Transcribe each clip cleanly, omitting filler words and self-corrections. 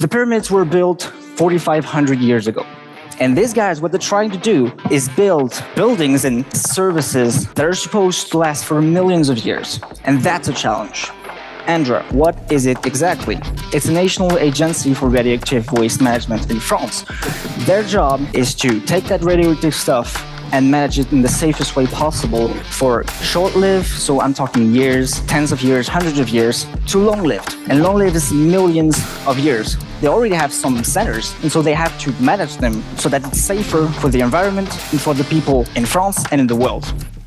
The pyramids were built 4,500 years ago. And these guys, what they're trying to do is build buildings and services that are supposed to last for millions of years. And that's a challenge. Andra, what is it exactly? It's a national agency for radioactive waste management in France. Their job is to take that radioactive stuff and manage it in the safest way possible for short-lived, so I'm talking years, tens of years, hundreds of years, to long-lived. And long-lived is millions of years. They already have some centers, and so they have to manage them so that it's safer for the environment and for the people in France and in the world.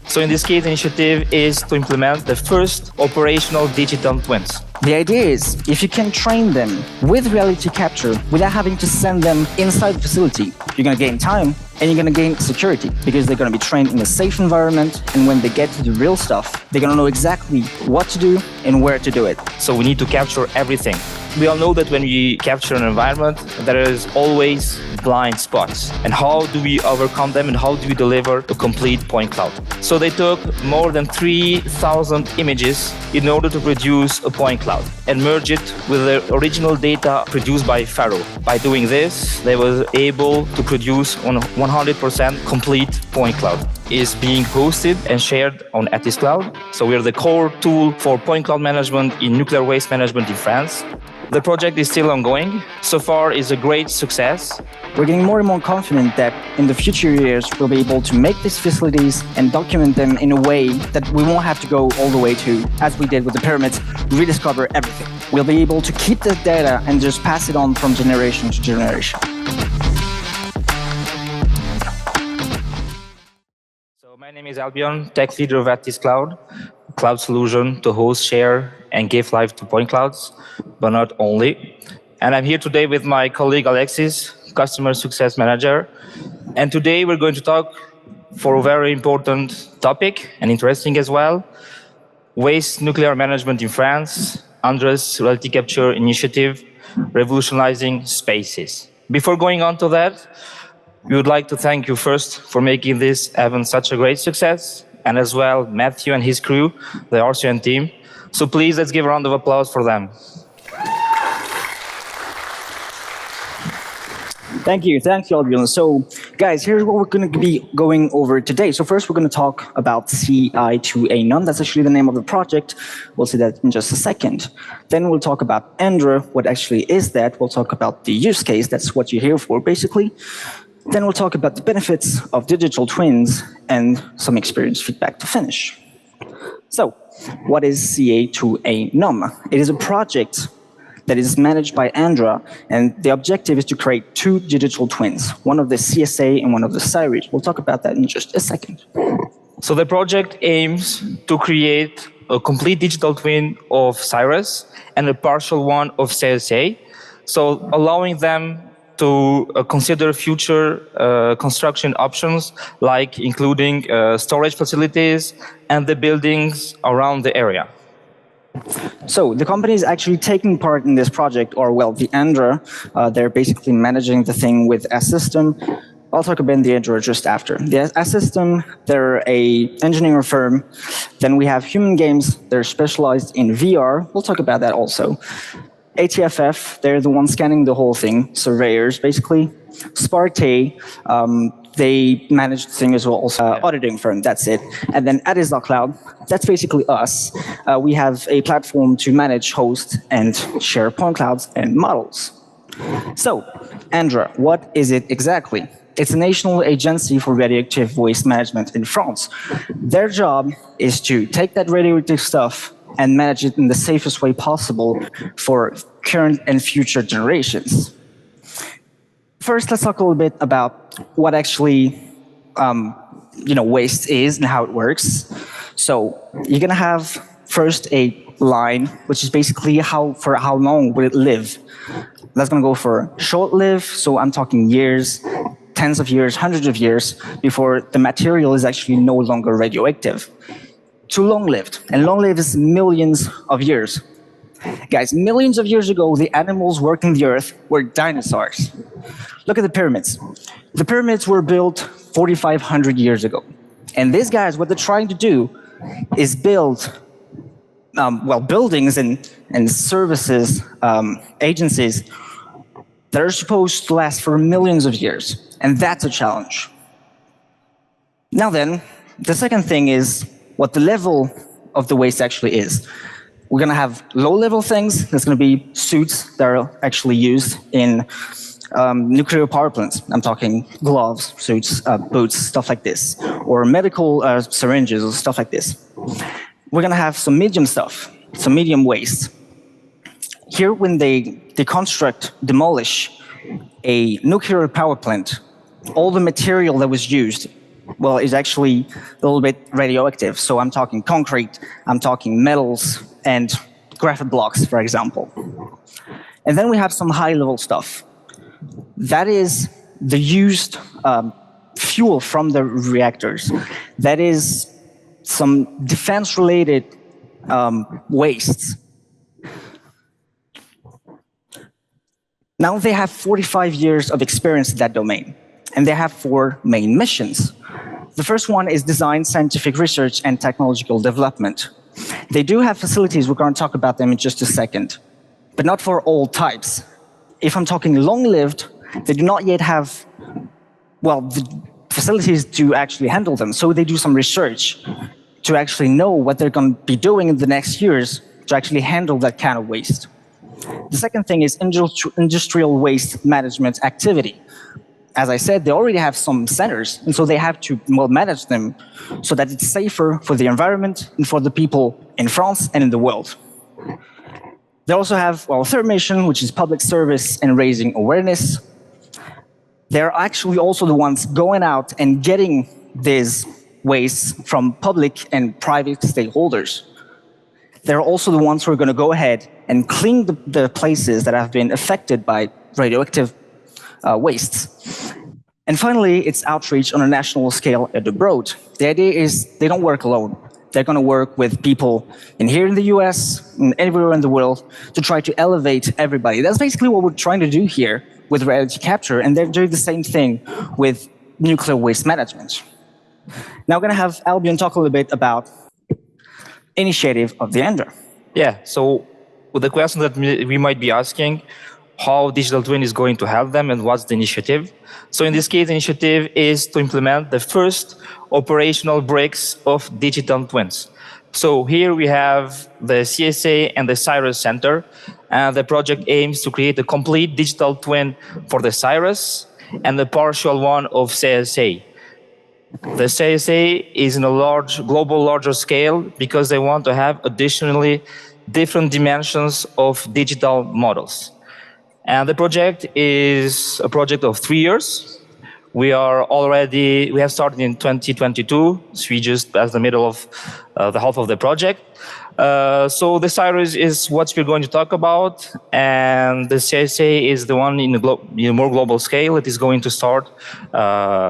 So in this case, the initiative is to implement the first operational digital twins. The idea is, if you can train them with reality capture without having to send them inside the facility, you're going to gain time and you're going to gain security because they're going to be trained in a safe environment, and when they get to the real stuff, they're going to know exactly what to do and where to do it. So we need to capture everything. We all know that when we capture an environment, there is always blind spots. And how do we overcome them, and how do we deliver a complete point cloud? So they took more than 3,000 images in order to produce a point cloud and merge it with the original data produced by Faro. By doing this, they were able to produce 100% complete point cloud. Is being hosted and shared on Atis Cloud. So we are the core tool for point cloud management in nuclear waste management in France. The project is still ongoing. So far, it's a great success. We're getting more and more confident that in the future years, we'll be able to make these facilities and document them in a way that we won't have to go all the way to, as we did with the pyramids, rediscover everything. We'll be able to keep the data and just pass it on from generation to generation. My name is Albion, tech leader of Atis Cloud, cloud solution to host, share, and give life to point clouds, but not only. And I'm here today with my colleague Alexis, customer success manager. And today we're going to talk for a very important topic and interesting as well, waste nuclear management in France, Andra's reality capture initiative, revolutionizing spaces. Before going on to that, we would like to thank you first for making this event such a great success, and as well Matthew and his crew, the RCN team. So please, let's give a round of applause for them. Thank you, Albion. So, guys, here's what we're going to be going over today. So first, we're going to talk about CI2A none. That's actually the name of the project. We'll see that in just a second. Then we'll talk about Andra. What actually is that? We'll talk about the use case. That's what you're here for, basically. Then we'll talk about the benefits of digital twins and some experience feedback to finish. So, what is CA2A NUM? It is a project that is managed by Andra, and the objective is to create two digital twins, one of the CSA and one of the CIRID. We'll talk about that in just a second. So the project aims to create a complete digital twin of CIRUS and a partial one of CSA, so allowing them to consider future construction options, like including storage facilities and the buildings around the area. So the company is actually taking part in this project, or well, the Andra, they're basically managing the thing with S-System. I'll talk about the Andra just after. The S-System, they're a engineering firm. Then we have Human Games, they're specialized in VR. We'll talk about that also. ATFF, they're the ones scanning the whole thing, surveyors, basically. Sparte, they manage the thing as well, also auditing firm, that's it. And then Atis Cloud, that's basically us. We have a platform to manage, host, and share point clouds and models. So, Andra, what is it exactly? It's a national agency for radioactive waste management in France. Their job is to take that radioactive stuff and manage it in the safest way possible for current and future generations. First, let's talk a little bit about what actually waste is and how it works. So you're going to have first a line, which is basically for how long will it live. That's going to go for short-lived, so I'm talking years, tens of years, hundreds of years, before the material is actually no longer radioactive. To long-lived, and long-lived is millions of years. Guys, millions of years ago, the animals working the earth were dinosaurs. Look at the pyramids. The pyramids were built 4,500 years ago. And these guys, what they're trying to do is build buildings and services, agencies that are supposed to last for millions of years, and that's a challenge. Now then, the second thing is what the level of the waste actually is. We're going to have low-level things. There's going to be suits that are actually used in nuclear power plants. I'm talking gloves, suits, boots, stuff like this, or medical syringes or stuff like this. We're going to have some medium stuff, some medium waste. Here, when they deconstruct, demolish a nuclear power plant, all the material that was used, well, is actually a little bit radioactive. So I'm talking concrete, I'm talking metals, and graphite blocks, for example. And then we have some high-level stuff. That is the used fuel from the reactors. That is some defense-related wastes. Now they have 45 years of experience in that domain, and they have 4 main missions. The first one is design, scientific research, and technological development. They do have facilities, we're going to talk about them in just a second, but not for all types. If I'm talking long-lived, they do not yet have, well, the facilities to actually handle them, so they do some research to actually know what they're going to be doing in the next years to actually handle that kind of waste. The second thing is industrial waste management activity. As I said, they already have some centers, and so they have to manage them so that it's safer for the environment and for the people in France and in the world. They also have, well, a third mission, which is public service and raising awareness. They're actually also the ones going out and getting these wastes from public and private stakeholders. They're also the ones who are going to go ahead and clean the places that have been affected by radioactive wastes. And finally, it's outreach on a national scale and abroad. The idea is they don't work alone. They're going to work with people here in the US and everywhere in the world to try to elevate everybody. That's basically what we're trying to do here with reality capture, and they're doing the same thing with nuclear waste management. Now I'm going to have Albion talk a little bit about initiative of the Andra. Yeah, so with the question that we might be asking, how digital twin is going to help them and what's the initiative. So in this case, the initiative is to implement the first operational bricks of digital twins. So here we have the CSA and the CIRUS Center, and the project aims to create a complete digital twin for the CIRUS and the partial one of CSA. The CSA is in a larger scale because they want to have additionally different dimensions of digital models. And the project is a project of 3 years. We have started in 2022, so we just passed the middle of the half of the project. So the CIRUS is what we're going to talk about, and the CSA is the one in a more global scale. It is going to start,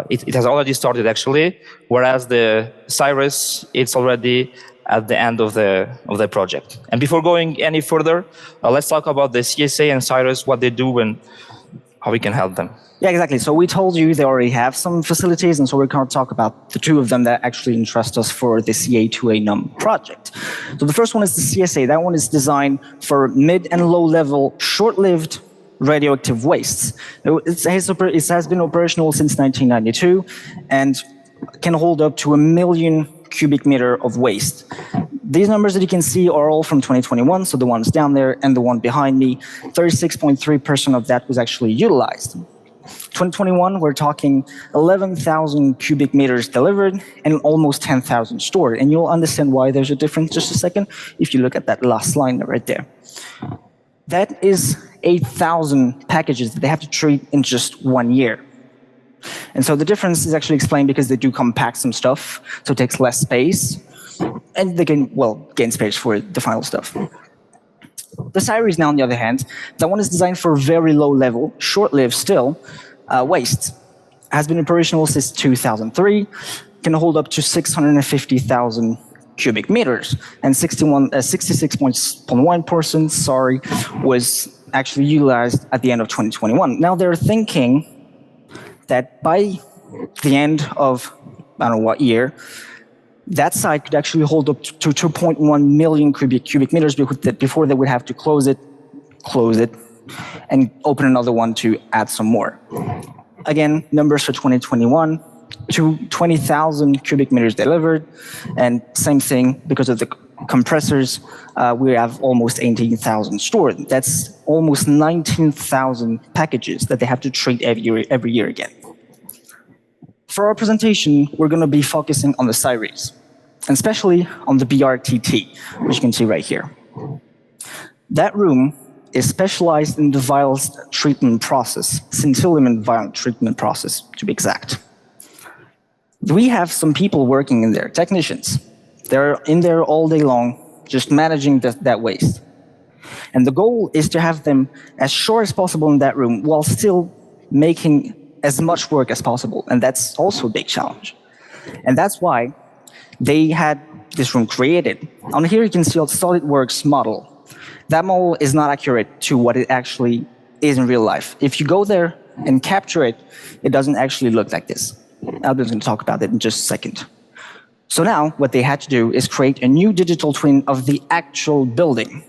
it has already started actually, whereas the CIRUS, it's already at the end of the project. And before going any further, let's talk about the CSA and CIRUS, what they do and how we can help them. Yeah, exactly. So we told you they already have some facilities, and so we're going to talk about the 2 of them that actually entrust us for the CA2A NUM project. So the first one is the CSA. That one is designed for mid and low-level, short-lived radioactive wastes. It has been operational since 1992 and can hold up to 1 million cubic meter of waste. These numbers that you can see are all from 2021, so the ones down there and the one behind me, 36.3% of that was actually utilized. 2021, we're talking 11,000 cubic meters delivered and almost 10,000 stored. And you'll understand why there's a difference just a second if you look at that last line right there. That is 8,000 packages that they have to treat in just 1 year. And so the difference is actually explained because they do compact some stuff, so it takes less space, and they can, gain space for the final stuff. The CIRUS now, on the other hand, that one is designed for very low level, short-lived still, waste. Has been operational since 2003, can hold up to 650,000 cubic meters, and 66.1%, was actually utilized at the end of 2021. Now they're thinking that by the end of, I don't know what year, that site could actually hold up to 2.1 million cubic meters before they would have to close it, and open another one to add some more. Again, numbers for 2021, to 20,000 cubic meters delivered, and same thing, because of the compressors, we have almost 18,000 stored. That's almost 19,000 packages that they have to treat every year again. For our presentation, we're going to be focusing on the series, and especially on the BRTT, which you can see right here. That room is specialized in the vial treatment process, scintillant vial treatment process, to be exact. We have some people working in there, technicians. They're in there all day long, just managing that waste. And the goal is to have them as short as possible in that room while still making as much work as possible. And that's also a big challenge. And that's why they had this room created. On here you can see a SolidWorks model. That model is not accurate to what it actually is in real life. If you go there and capture it, it doesn't actually look like this. Albion's going to talk about it in just a second. So now what they had to do is create a new digital twin of the actual building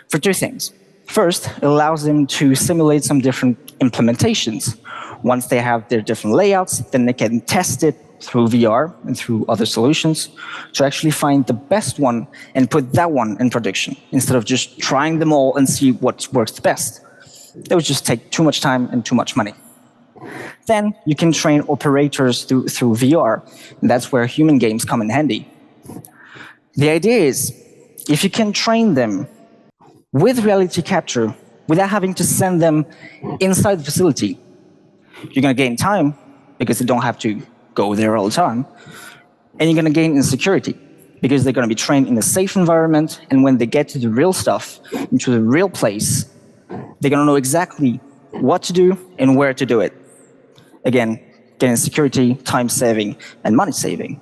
for two things. First, it allows them to simulate some different implementations. Once they have their different layouts, then they can test it through VR and through other solutions to actually find the best one and put that one in production, instead of just trying them all and see what works the best. That would just take too much time and too much money. Then you can train operators through VR, and that's where human games come in handy. The idea is, if you can train them with reality capture without having to send them inside the facility, you're going to gain time because they don't have to go there all the time, and you're going to gain in security because they're going to be trained in a safe environment, and when they get to the real stuff, into the real place, they're going to know exactly what to do and where to do it. Again, getting security, time saving, and money saving.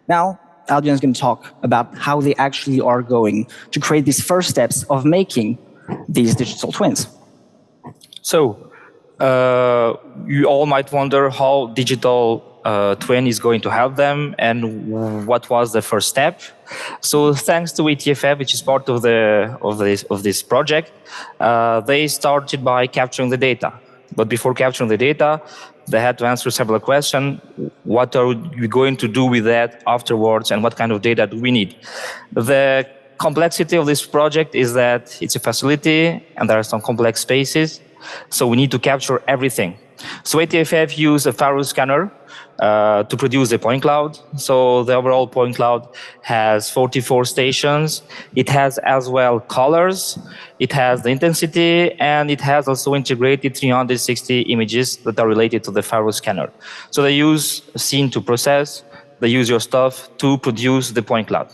Now, Albion is going to talk about how they actually are going to create these first steps of making these digital twins. So, you all might wonder how digital twin is going to help them and what was the first step. So, thanks to ATFF, which is part of this project, they started by capturing the data. But before capturing the data, they had to answer several questions. What are we going to do with that afterwards, and what kind of data do we need? The complexity of this project is that it's a facility, and there are some complex spaces, so we need to capture everything. So ATFF used a Faro scanner to produce the point cloud. So the overall point cloud has 44 stations. It has as well colors, it has the intensity, and it has also integrated 360 images that are related to the Faro scanner. So they use scene to process, they use your stuff to produce the point cloud.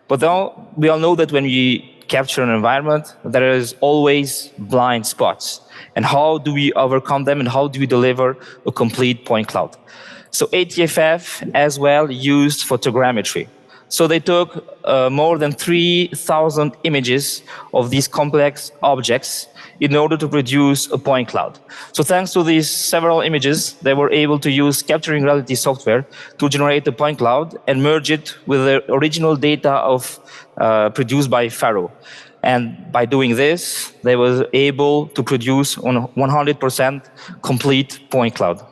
But now we all know that when we capture an environment, there is always blind spots. And how do we overcome them, and how do we deliver a complete point cloud? So ATFF as well used photogrammetry. So they took more than 3,000 images of these complex objects in order to produce a point cloud. So thanks to these several images, they were able to use capturing reality software to generate a point cloud and merge it with the original data produced by Faro. And by doing this, they were able to produce on 100% complete point cloud.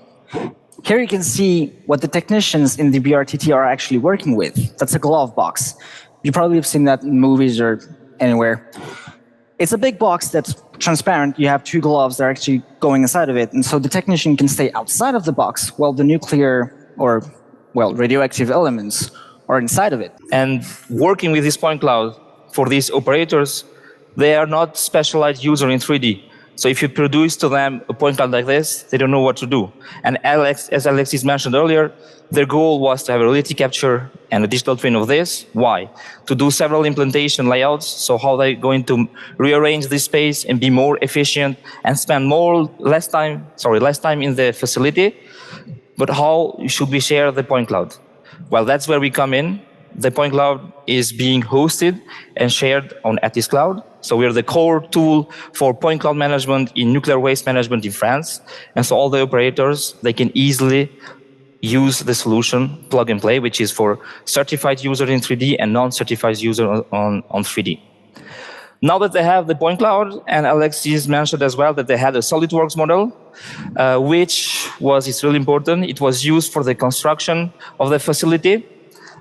Here you can see what the technicians in the BRTT are actually working with. That's a glove box. You probably have seen that in movies or anywhere. It's a big box that's transparent. You have two gloves that are actually going inside of it. And so the technician can stay outside of the box while the nuclear or, well, radioactive elements are inside of it. And working with this point cloud, for these operators, they are not specialized users in 3D. So if you produce to them a point cloud like this, they don't know what to do. And as Alexis mentioned earlier, their goal was to have a reality capture and a digital twin of this. Why? To do several implementation layouts. So how they're going to rearrange this space and be more efficient and spend less time in the facility. But how should we share the point cloud? Well, that's where we come in. The point cloud is being hosted and shared on Atis Cloud. So we're the core tool for point cloud management in nuclear waste management in France. And so all the operators, they can easily use the solution plug and play, which is for certified user in 3D and non-certified user on 3D. Now that they have the point cloud, and Alexis mentioned as well that they had a SolidWorks model, which it's really important. It was used for the construction of the facility.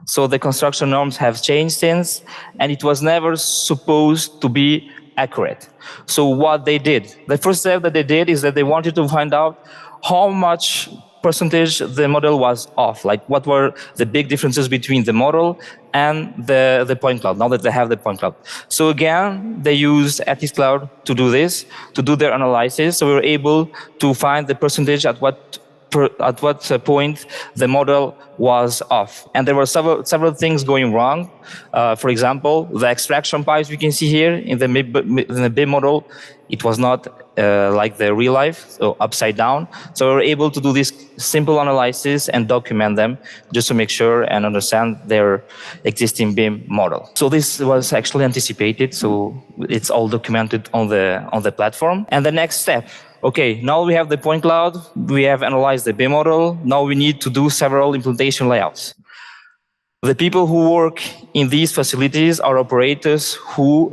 So the construction norms have changed since, and it was never supposed to be accurate. So what they did, the first step that they did is that they wanted to find out how much percentage the model was off, like what were the big differences between the model and the point cloud, now that they have the point cloud. So again, they used Atis Cloud to do this, to do their analysis. So we were able to find the percentage at what point the model was off. And there were several things going wrong. For example, the extraction pipes we can see here in the BIM model, it was not like the real life, so upside down. So we were able to do this simple analysis and document them just to make sure and understand their existing BIM model. So this was actually anticipated, so it's all documented on the platform. And the next step, okay, now we have the point cloud, we have analyzed the BIM model, now we need to do several implementation layouts. The people who work in these facilities are operators who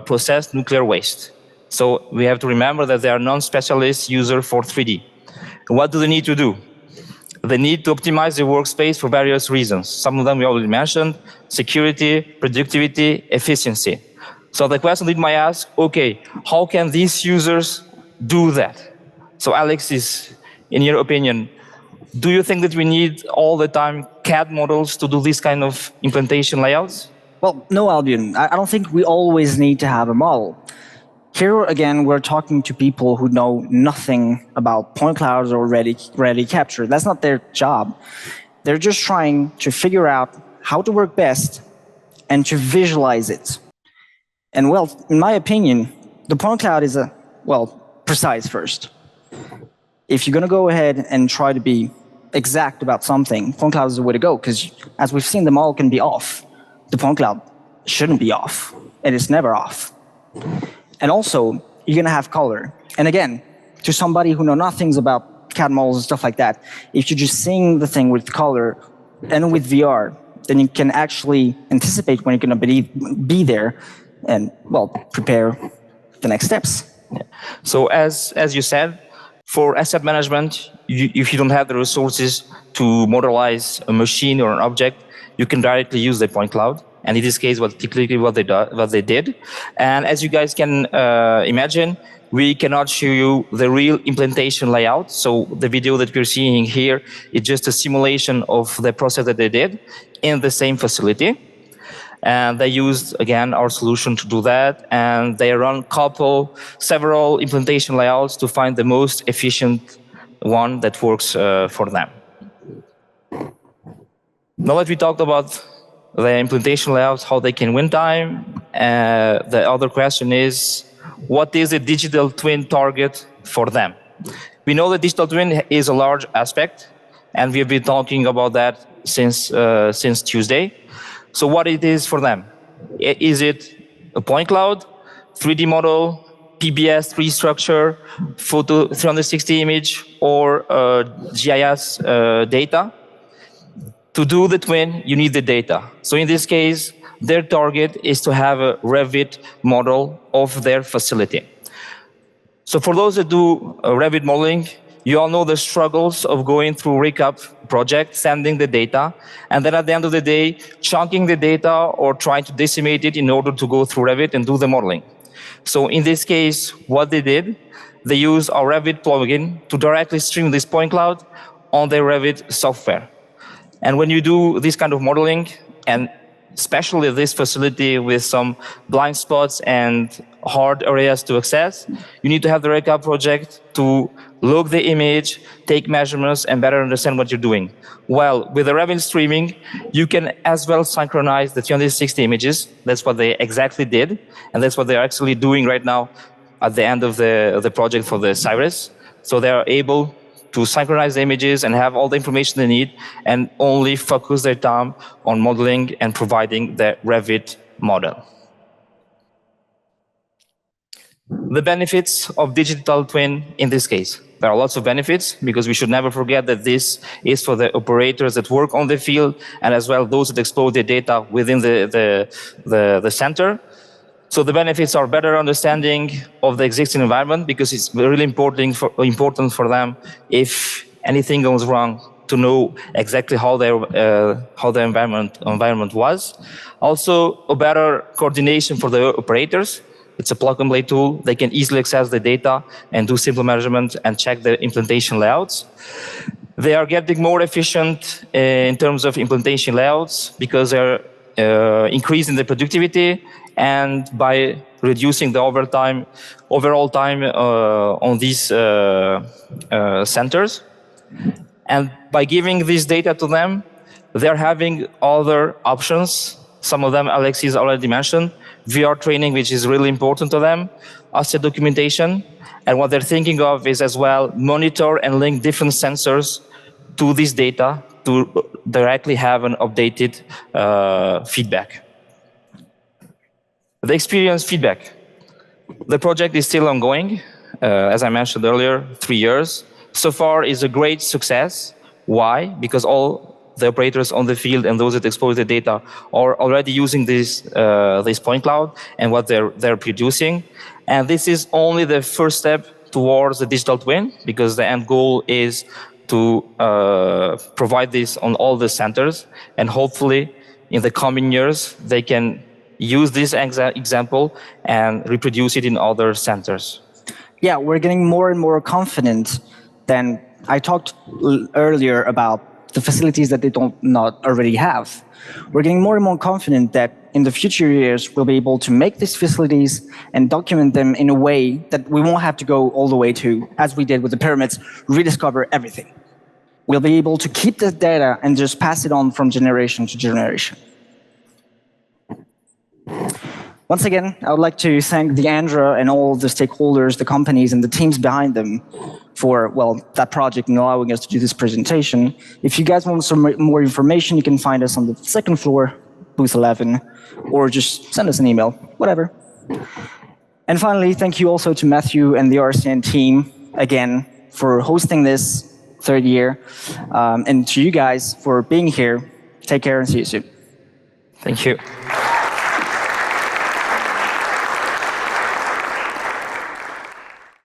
process nuclear waste. So we have to remember that they are non-specialist users for 3D. What do they need to do? They need to optimize the workspace for various reasons. Some of them we already mentioned: security, productivity, efficiency. So the question that might ask, okay, how can these users do that? So Alexis, in your opinion, do you think that we need all the time CAD models to do this kind of implementation layouts? Well, no, Albion. I don't think we always need to have a model. Here, again, we're talking to people who know nothing about point clouds or ready capture. That's not their job. They're just trying to figure out how to work best and to visualize it. And well, in my opinion, the point cloud is precise first. If you're going to go ahead and try to be exact about something, point cloud is the way to go, because as we've seen, the model can be off. The point cloud shouldn't be off, and it's never off. And also, you're going to have color. And again, to somebody who knows nothing about CAD models and stuff like that, if you're just seeing the thing with color and with VR, then you can actually anticipate when you're going to be there and, well, prepare the next steps. Yeah. So as you said, for asset management, if you don't have the resources to modelize a machine or an object, you can directly use the point cloud. And in this case, typically what they did. And as you guys can imagine, we cannot show you the real implementation layout. So the video that we're seeing here is just a simulation of the process that they did in the same facility. And they used, again, our solution to do that. And they run several implementation layouts to find the most efficient one that works for them. Now that we talked about the implementation layouts, how they can win time, the other question is, what is the digital twin target for them? We know that digital twin is a large aspect, and we have been talking about that since Tuesday. So what it is for them? Is it a point cloud, 3D model, PBS 3D structure, photo 360 image, or GIS data? To do the twin, you need the data. So in this case, their target is to have a Revit model of their facility. So for those that do Revit modeling, you all know the struggles of going through recap project, sending the data, and then at the end of the day, chunking the data or trying to decimate it in order to go through Revit and do the modeling. So in this case, what they did, they used our Revit plugin to directly stream this point cloud on their Revit software. And when you do this kind of modeling, and especially this facility with some blind spots and hard areas to access, you need to have the recap project to look the image, take measurements, and better understand what you're doing. Well, with the Revit streaming, you can as well synchronize the 360 images. That's what they exactly did, and that's what they're actually doing right now at the end of the project for the Cyrus. So they are able to synchronize the images and have all the information they need and only focus their time on modeling and providing the Revit model. The benefits of digital twin in this case. There are lots of benefits because we should never forget that this is for the operators that work on the field and as well those that exploit the data within the center. So the benefits are better understanding of the existing environment, because it's really important for them, if anything goes wrong, to know exactly how the environment was. Also, a better coordination for the operators. It's a plug-and-play tool. They can easily access the data and do simple measurements and check the implementation layouts. They are getting more efficient in terms of implementation layouts, because they're increasing the productivity, and by reducing the overall time on these centers. And by giving this data to them, they're having other options. Some of them Alexis already mentioned. VR training, which is really important to them, asset documentation, and what they're thinking of is as well monitor and link different sensors to this data to directly have an updated feedback. The experience feedback. The project is still ongoing, as I mentioned earlier, 3 years. So far, it's a great success. Why? Because all the operators on the field and those that expose the data are already using this point cloud and what they're producing. And this is only the first step towards the digital twin, because the end goal is to provide this on all the centers, and hopefully in the coming years they can use this example and reproduce it in other centers. Yeah, we're getting more and more confident. Then I talked earlier about the facilities that they not already have. We're getting more and more confident that in the future years we'll be able to make these facilities and document them in a way that we won't have to go all the way to, as we did with the pyramids, rediscover everything. We'll be able to keep the data and just pass it on from generation to generation. Once again, I would like to thank the Andra and all the stakeholders, the companies, and the teams behind them for, well, that project and allowing us to do this presentation. If you guys want some more information, you can find us on the second floor, booth 11, or just send us an email, whatever. And finally, thank you also to Matthew and the RCN team, again, for hosting this third year, and to you guys for being here. Take care and see you soon. Thank you.